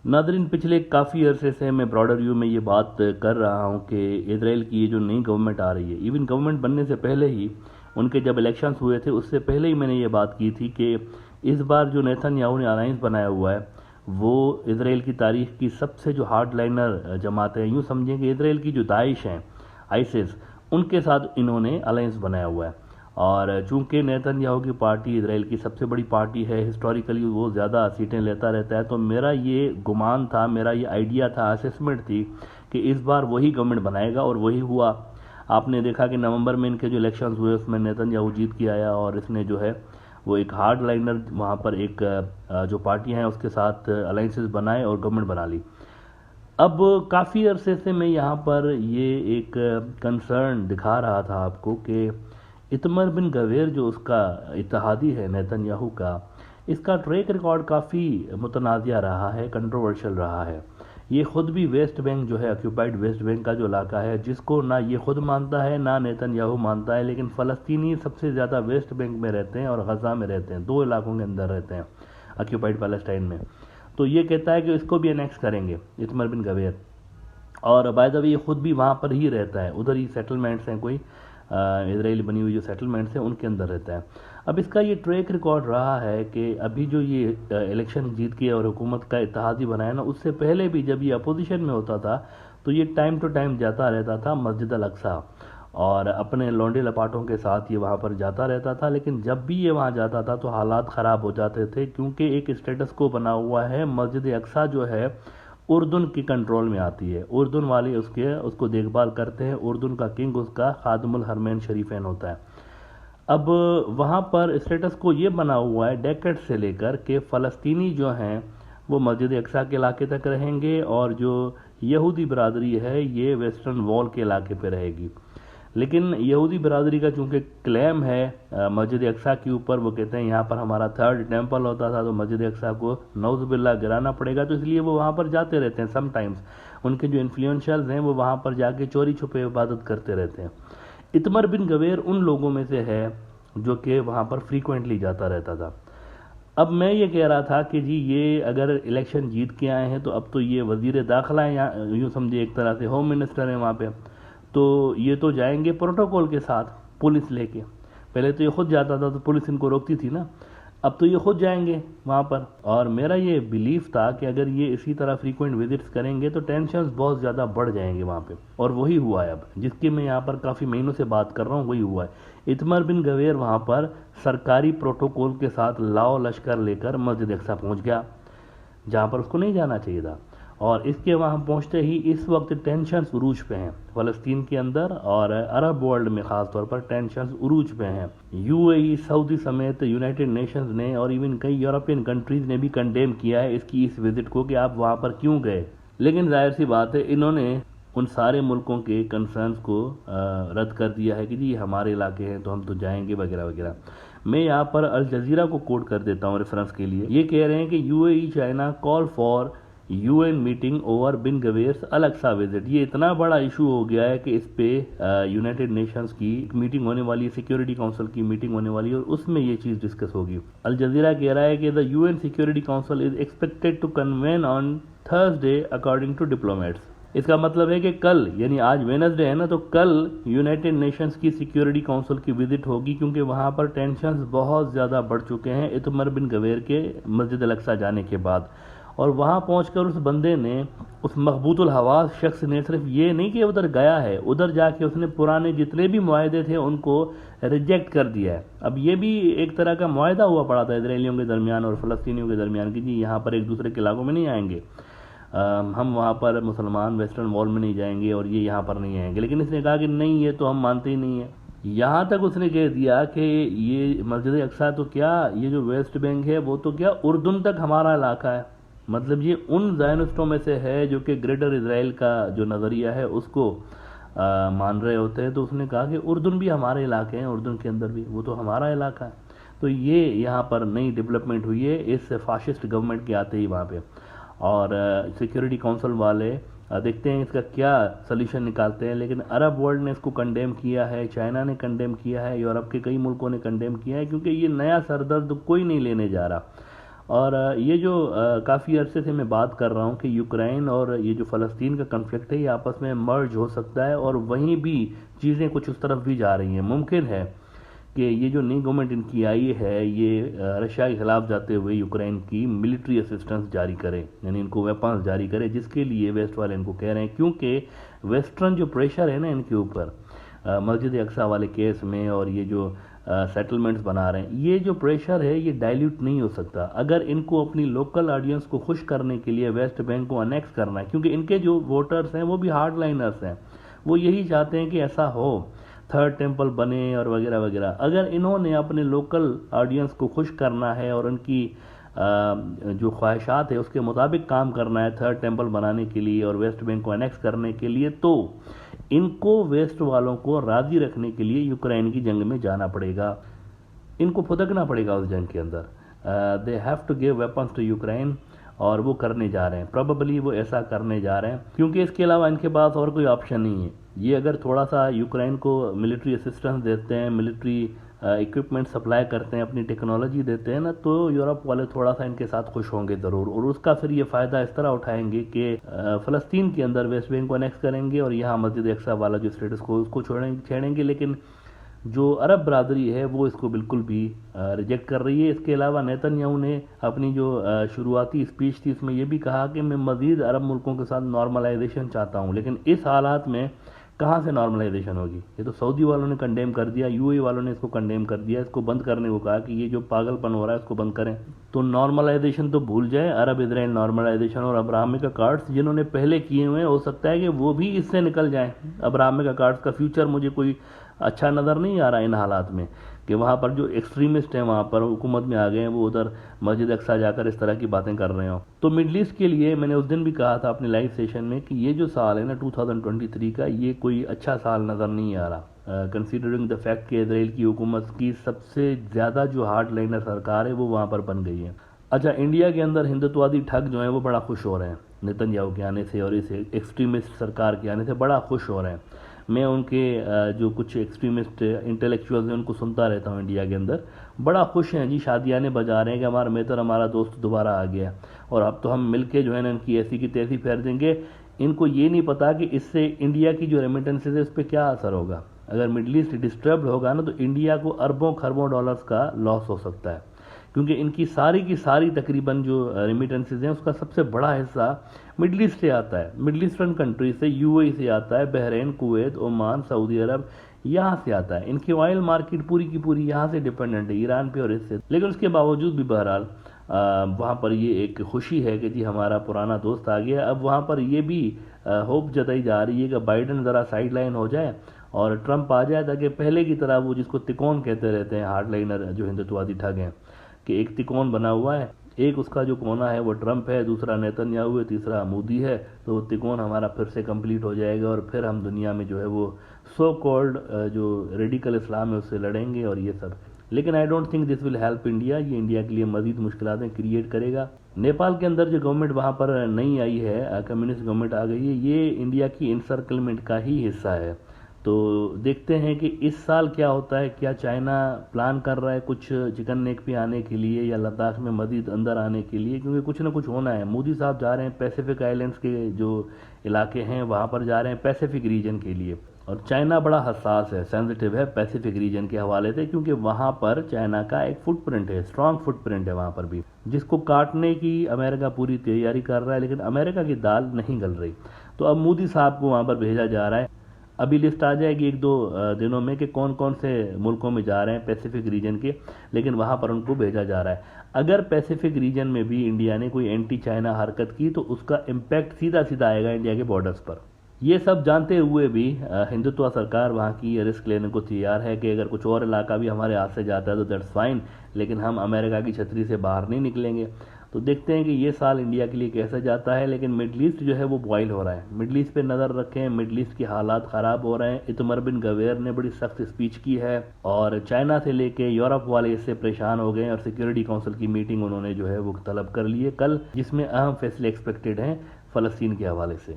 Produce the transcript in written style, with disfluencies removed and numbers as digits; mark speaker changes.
Speaker 1: Nadreen, पिछले काफ़ी अरसे से मैं ब्रॉडर व्यू में ये बात कर रहा हूँ कि इसराइल की ये जो नई गवर्नमेंट आ रही है, इवन गवर्नमेंट बनने से पहले ही, उनके जब इलेक्शंस हुए थे उससे पहले ही मैंने ये बात की थी कि इस बार जो नेतन्याहू ने अलायंस बनाया हुआ है वो इसराइल की तारीख की सबसे जो हार्ड लाइनर जमातें हैं, यूँ समझें कि इसराइल की जो दाइश हैं, आइसिस, उनके साथ इन्होंने अलायंस बनाया हुआ है। और चूंकि नेतन्याहू की पार्टी इसराइल की सबसे बड़ी पार्टी है, हिस्टोरिकली वो ज़्यादा सीटें लेता रहता है, तो मेरा ये गुमान था, मेरा ये आइडिया था, असेसमेंट थी कि इस बार वही गवर्नमेंट बनाएगा, और वही हुआ। आपने देखा कि नवंबर में इनके जो इलेक्शंस हुए उसमें नेतन्याहू जीत के आया, और इसने जो है वो एक हार्ड लाइनर वहाँ पर एक जो पार्टियाँ हैं उसके साथ अलाइंसेस बनाए और गवर्नमेंट बना ली। अब काफ़ी अरसे से मैं यहाँ पर ये एक कंसर्न दिखा रहा था आपको कि इतमर बिन गवेर जो उसका इत्तेहादी है नेतन्याहू का, इसका ट्रैक रिकॉर्ड काफ़ी मुतनाज़िया रहा है, कंट्रोवर्शियल रहा है। ये ख़ुद भी वेस्ट बैंक जो है, ऑक्यूपाइड वेस्ट बैंक का जो इलाका है, जिसको ना ये ख़ुद मानता है ना नेतन्याहू मानता है, लेकिन फ़लस्तीनी सबसे ज़्यादा वेस्ट बैंक में रहते हैं और गज़ा में रहते हैं, दो इलाकों के अंदर रहते हैं ऑक्यूपाइड पैलेस्टाइन में। तो ये कहता है कि इसको भी अनेक्स करेंगे, इतमर बिन गवेर। और बाय द वे ये खुद भी वहाँ पर ही रहता है, उधर ही सेटलमेंट्स हैं, कोई इजराइली बनी हुई जो सेटलमेंट्स हैं उनके अंदर रहता है। अब इसका ये ट्रैक रिकॉर्ड रहा है कि अभी जो ये इलेक्शन जीत के और हुकूमत का इत्तेहादी बनाया ना, उससे पहले भी जब ये अपोजिशन में होता था तो ये टाइम टू टाइम जाता रहता था मस्जिद अल अक्सा, और अपने लौंडे लपाटों के साथ ये वहाँ पर जाता रहता था। लेकिन जब भी ये वहाँ जाता था तो हालात ख़राब हो जाते थे, क्योंकि एक स्टेटस को बना हुआ है, मस्जिद अक्सा जो है उर्दून की कंट्रोल में आती है, उर्दून वाले उसको देखभाल करते हैं, उर्दून का किंग उसका खादमुल हरमैन शरीफैन होता है। अब वहाँ पर स्टेटस को ये बना हुआ है डेकेड से लेकर कि फ़लस्तीनी जो हैं वो मस्जिद अक्सा के इलाके तक रहेंगे, और जो यहूदी बरादरी है ये वेस्टर्न वॉल के इलाके पे रहेगी। लेकिन यहूदी बरादरी का चूंकि क्लेम है मस्जिद अक्सा के ऊपर, वो कहते हैं यहाँ पर हमारा थर्ड टेंपल होता था, तो मस्जिद अक्सा को नौज़ुबिल्लाह गिराना पड़ेगा, तो इसलिए वो वहाँ पर जाते रहते हैं। समटाइम्स उनके जो इन्फ्लुएंशियल्स हैं वो वहाँ पर जाके चोरी छुपे इबादत करते रहते हैं। इतमर बिन गवेर उन लोगों में से है जो कि वहाँ पर फ्रीक्वेंटली जाता रहता था। अब मैं ये कह रहा था कि जी ये अगर इलेक्शन जीत के आए हैं तो अब तो ये वजीर दाखिला है, यहाँ यूँ समझिए एक तरह से होम मिनिस्टर हैं वहाँ पे, तो ये तो जाएंगे प्रोटोकॉल के साथ पुलिस लेके। पहले तो ये खुद जाता था तो पुलिस इनको रोकती थी ना, अब तो ये खुद जाएंगे वहाँ पर। और मेरा ये बिलीफ था कि अगर ये इसी तरह फ्रीक्वेंट विजिट्स करेंगे तो टेंशन्स बहुत ज़्यादा बढ़ जाएंगे वहाँ पे, और वही हुआ है। अब जिसकी मैं यहाँ पर काफ़ी महीनों से बात कर रहा हूँ वही हुआ है। इतमर बिन गवेर वहाँ पर सरकारी प्रोटोकॉल के साथ लाओ लश्कर लेकर मस्जिद अक्सा पहुँच गया, जहाँ पर उसको नहीं जाना चाहिए था। और इसके वहाँ पहुँचते ही इस वक्त टेंशन उरूज पे हैं फ़लस्तीन के अंदर, और अरब वर्ल्ड में ख़ास तौर पर टेंशन उरूज पे हैं। यूएई, सऊदी समेत यूनाइटेड नेशंस ने और इवन कई यूरोपियन कंट्रीज़ ने भी कंडेम किया है इसकी इस विज़िट को कि आप वहाँ पर क्यों गए। लेकिन जाहिर सी बात है इन्होंने उन सारे मुल्कों के कंसर्न्स को रद्द कर दिया है कि जी हमारे इलाके हैं तो हम तो जाएंगे वगैरह वगैरह। मैं यहाँ पर अल जज़ीरा को कोट कर देता हूँ रेफरेंस के लिए। ये कह रहे हैं कि UAE China call for UN meeting over Ben Gvir's Al Aqsa visit. ये इतना बड़ा इशू हो गया है कि इस पे यूनाइटेड नेशंस की मीटिंग होने वाली है, सिक्योरिटी काउंसिल की मीटिंग होने वाली है, और उसमें ये चीज़ डिस्कस होगी। अल जज़ीरा कह रहा है कि the UN Security Council is expected to convene on Thursday according to diplomats. इसका मतलब है कि कल, यानी आज वेडनेसडे है ना, तो कल यूनाइटेड नेशंस की सिक्योरिटी काउंसिल की विजिट होगी, क्योंकि वहाँ पर टेंशन्स बहुत ज़्यादा बढ़ चुके हैं इतमर बिन गवेर के मस्जिद अल अक्सा जाने के बाद। और वहाँ पहुंचकर उस बंदे ने, उस मखबूतुल हवास शख्स ने, सिर्फ ये नहीं कि उधर गया है, उधर जाके उसने पुराने जितने भी मुआहदे थे उनको रिजेक्ट कर दिया है। अब ये भी एक तरह का मुआहदा हुआ पड़ा था इजरायलियों के दरमियान और फ़लस्तीनियों के दरमियान कि जी यहाँ पर एक दूसरे के इलाकों में नहीं आएंगे, हम वहाँ पर मुसलमान वेस्टर्न वॉल में नहीं जाएंगे और ये यहाँ पर नहीं आएंगे। लेकिन इसने कहा कि नहीं, ये तो हम मानते ही नहीं है। यहाँ तक उसने कह दिया कि ये मस्जिद अक्सा तो क्या, ये जो वेस्ट बैंक है वो तो क्या उर्दून तक हमारा इलाका है। मतलब ये उन ज़ायनिस्टों में से है जो कि ग्रेटर इज़राइल का जो नज़रिया है उसको मान रहे होते हैं। तो उसने कहा कि उर्दून भी हमारे इलाके हैं, उर्दून के अंदर भी वो तो हमारा इलाका है। तो ये यहाँ पर नई डेवलपमेंट हुई है इस फाशिस्ट गवर्नमेंट के आते ही वहाँ पे। और सिक्योरिटी काउंसिल वाले देखते हैं इसका क्या सल्यूशन निकालते हैं। लेकिन अरब वर्ल्ड ने इसको कंडेम किया है, चाइना ने कंडेम किया है, यूरोप के कई मुल्कों ने कंडेम किया है, क्योंकि ये नया सरदर्द कोई नहीं लेने जा रहा। اور یہ جو کافی عرصے سے میں بات کر رہا ہوں کہ یوکرائن اور یہ جو فلسطین کا کنفلکٹ ہے یہ آپس میں مرج ہو سکتا ہے، اور وہیں بھی چیزیں کچھ اس طرف بھی جا رہی ہیں۔ ممکن ہے کہ یہ جو نئی گورنمنٹ ان کی آئی ہے یہ رشیا کے خلاف جاتے ہوئے یوکرائن کی ملٹری اسسٹنس جاری کرے، یعنی ان کو ویپنز جاری کرے، جس کے لیے ویسٹ والے ان کو کہہ رہے ہیں، کیونکہ ویسٹرن جو پریشر ہے نا ان کے اوپر مسجد اقصی والے کیس میں، اور یہ جو سیٹلمنٹس بنا رہے ہیں، یہ جو پریشر ہے یہ ڈائلیوٹ نہیں ہو سکتا اگر ان کو اپنی لوکل آڈینس کو خوش کرنے کے لیے ویسٹ بینک کو انیکس کرنا ہے، کیونکہ ان کے جو ووٹرز ہیں وہ بھی ہارڈ لائنرز ہیں، وہ یہی چاہتے ہیں کہ ایسا ہو، تھرڈ ٹیمپل بنے اور وغیرہ وغیرہ۔ اگر انہوں نے اپنے لوکل آڈینس کو خوش کرنا ہے اور ان کی جو خواہشات ہے اس کے مطابق کام کرنا ہے تھرڈ ٹیمپل بنانے کے لیے اور ویسٹ بینک کو انیکس کرنے کے لیے، تو ان کو ویسٹ والوں کو راضی رکھنے کے لیے یوکرائن کی جنگ میں جانا پڑے گا، ان کو پھدکنا پڑے گا اس جنگ کے اندر۔ They have to give weapons to Ukraine, اور وہ کرنے جا رہے ہیں، پروبیبلی وہ ایسا کرنے جا رہے ہیں، کیونکہ اس کے علاوہ ان کے پاس اور کوئی آپشن نہیں ہے۔ یہ اگر تھوڑا سا یوکرائن کو ملٹری اسسٹنس دیتے ہیں، ملٹری اکوپمنٹ سپلائی کرتے ہیں، اپنی ٹیکنالوجی دیتے ہیں نا، تو یورپ والے تھوڑا سا ان کے ساتھ خوش ہوں گے ضرور، اور اس کا پھر یہ فائدہ اس طرح اٹھائیں گے کہ فلسطین کے اندر ویسٹ بینک کو انیکس کریں گے اور یہاں مسجد اقصی والا جو اسٹیٹس کو اس کو چھیڑیں گے، لیکن جو عرب برادری ہے وہ اس کو بالکل بھی ریجیکٹ کر رہی ہے۔ اس کے علاوہ نیتن یاہو نے اپنی جو شروعاتی اسپیچ تھی اس میں یہ بھی کہا کہ میں مزید عرب ملکوں کے ساتھ نارملائزیشن چاہتا ہوں، لیکن اس حالات میں کہاں سے نارملائزیشن ہوگی؟ یہ تو سعودی والوں نے کنڈیم کر دیا، یو اے والوں نے اس کو کنڈیم کر دیا، اس کو بند کرنے کو کہا کہ یہ جو پاگل پن ہو رہا ہے اس کو بند کریں۔ تو نارملائزیشن تو بھول جائے، عرب اسرائیل نارملائزیشن اور ابراہمک اکارڈز جنہوں نے پہلے کیے ہوئے ہیں، ہو سکتا ہے کہ وہ بھی اس سے نکل جائیں۔ ابراہمک اکارڈز کا فیوچر مجھے کوئی اچھا نظر نہیں آ رہا ان حالات میں، کہ وہاں پر جو ایکسٹریمسٹ ہیں وہاں پر حکومت میں آ گئے ہیں، وہ ادھر مسجد اقصی جا کر اس طرح کی باتیں کر رہے ہوں۔ تو مڈل ایسٹ کے لیے میں نے اس دن بھی کہا تھا اپنے لائیو سیشن میں کہ یہ جو سال ہے نا 2023 کا، یہ کوئی اچھا سال نظر نہیں آ رہا، کنسیڈرنگ دا فیکٹ کہ اسرائیل کی حکومت کی سب سے زیادہ جو ہارڈ لائنر سرکار ہے وہ وہاں پر بن گئی ہے۔ اچھا، انڈیا کے اندر ہندوتوادی ٹھگ جو ہیں وہ بڑا خوش ہو رہے ہیں نیتن یاہو کے آنے سے، اور اس ایکسٹریمسٹ سرکار کے آنے سے بڑا خوش ہو رہے ہیں۔ میں ان کے جو کچھ ایکسٹریمسٹ انٹلیکچوئلز ہیں ان کو سنتا رہتا ہوں انڈیا کے اندر، بڑا خوش ہیں جی، شادیانے بجا رہے ہیں کہ ہمارا میتر ہمارا دوست دوبارہ آ گیا، اور اب تو ہم مل کے جو ہے نا ان کی ایسی کی تیسی پھیر دیں گے۔ ان کو یہ نہیں پتا کہ اس سے انڈیا کی جو ریمیٹنسز ہے اس پہ کیا اثر ہوگا۔ اگر مڈل ایسٹ ڈسٹربڈ ہوگا نا تو انڈیا کو اربوں خربوں ڈالرز کا لاس ہو سکتا ہے، کیونکہ ان کی ساری تقریباً جو ریمیٹنسز ہیں اس کا سب سے بڑا حصہ مڈل ایسٹ سے آتا ہے، مڈل ایسٹرن کنٹریز سے، یو اے سے آتا ہے، بحرین، کویت، عمان، سعودی عرب، یہاں سے آتا ہے۔ ان کی آئل مارکیٹ پوری کی پوری یہاں سے ڈیپینڈنٹ ہے، ایران پہ اور اس سے، لیکن اس کے باوجود بھی بہرحال وہاں پر یہ ایک خوشی ہے کہ جی ہمارا پرانا دوست آ گیا۔ اب وہاں پر یہ بھی ہوپ جتائی جا رہی ہے کہ بائیڈن ذرا سائیڈ لائن ہو جائے اور ٹرمپ آ جائے، تاکہ پہلے کی طرح وہ جس کو تکون کہتے رہتے ہیں ہارڈ لائنر جو ہندوتوادی ٹھگ ہیں، کہ ایک تکون بنا ہوا ہے، ایک اس کا جو کونا ہے وہ ٹرمپ ہے، دوسرا نیتن یاہو ہے، تیسرا مودی ہے، تو وہ تکون ہمارا پھر سے کمپلیٹ ہو جائے گا، اور پھر ہم دنیا میں جو ہے وہ سو کالڈ جو ریڈیکل اسلام ہے اس سے لڑیں گے اور یہ سب۔ لیکن I don't think this will help India, یہ انڈیا کے لیے مزید مشکلاتیں کریٹ کرے گا۔ نیپال کے اندر جو گورنمنٹ وہاں پر نئی آئی ہے، کمیونسٹ گورنمنٹ آ گئی ہے، یہ انڈیا کی انسرکلمنٹ کا ہی حصہ ہے۔ تو دیکھتے ہیں کہ اس سال کیا ہوتا ہے، کیا چائنا پلان کر رہا ہے کچھ چکن نیک پہ آنے کے لیے یا لداخ میں مزید اندر آنے کے لیے، کیونکہ کچھ نہ کچھ ہونا ہے۔ مودی صاحب جا رہے ہیں پیسیفک آئلینڈز کے جو علاقے ہیں وہاں پر جا رہے ہیں پیسیفک ریجن کے لیے، اور چائنا بڑا حساس ہے، سینسٹیو ہے پیسیفک ریجن کے حوالے سے، کیونکہ وہاں پر چائنا کا ایک فٹ پرنٹ ہے، اسٹرانگ فٹ پرنٹ ہے وہاں پر بھی، جس کو کاٹنے کی امریکہ پوری تیاری کر رہا ہے، لیکن امریکہ کی دال نہیں گل رہی۔ تو اب مودی صاحب کو وہاں پر بھیجا جا رہا ہے، ابھی لسٹ آ جائے گی ایک دو دنوں میں کہ کون کون سے ملکوں میں جا رہے ہیں پیسیفک ریجن کے، لیکن وہاں پر ان کو بھیجا جا رہا ہے۔ اگر پیسیفک ریجن میں بھی انڈیا نے کوئی اینٹی چائنا حرکت کی تو اس کا امپیکٹ سیدھا آئے گا انڈیا کے بارڈرز پر۔ یہ سب جانتے ہوئے بھی ہندوتوا سرکار وہاں کی رسک لینے کو تیار ہے کہ اگر کچھ اور علاقہ بھی ہمارے ہاتھ سے جاتا ہے تو دیٹس فائن، لیکن ہم امریکہ کی چھتری سے باہر نہیں نکلیں گے۔ تو دیکھتے ہیں کہ یہ سال انڈیا کے لیے کیسے جاتا ہے، لیکن مڈل ایسٹ جو ہے وہ بوائل ہو رہا ہے، مڈل ایسٹ پہ نظر رکھیں، مڈل ایسٹ کے حالات خراب ہو رہے ہیں۔ اتمر بن گویر نے بڑی سخت اسپیچ کی ہے، اور چائنا سے لے کے یورپ والے اس سے پریشان ہو گئے، اور سیکیورٹی کونسل کی میٹنگ انہوں نے جو ہے وہ طلب کر لی ہے کل، جس میں اہم فیصلے ایکسپیکٹڈ ہیں فلسطین کے حوالے سے۔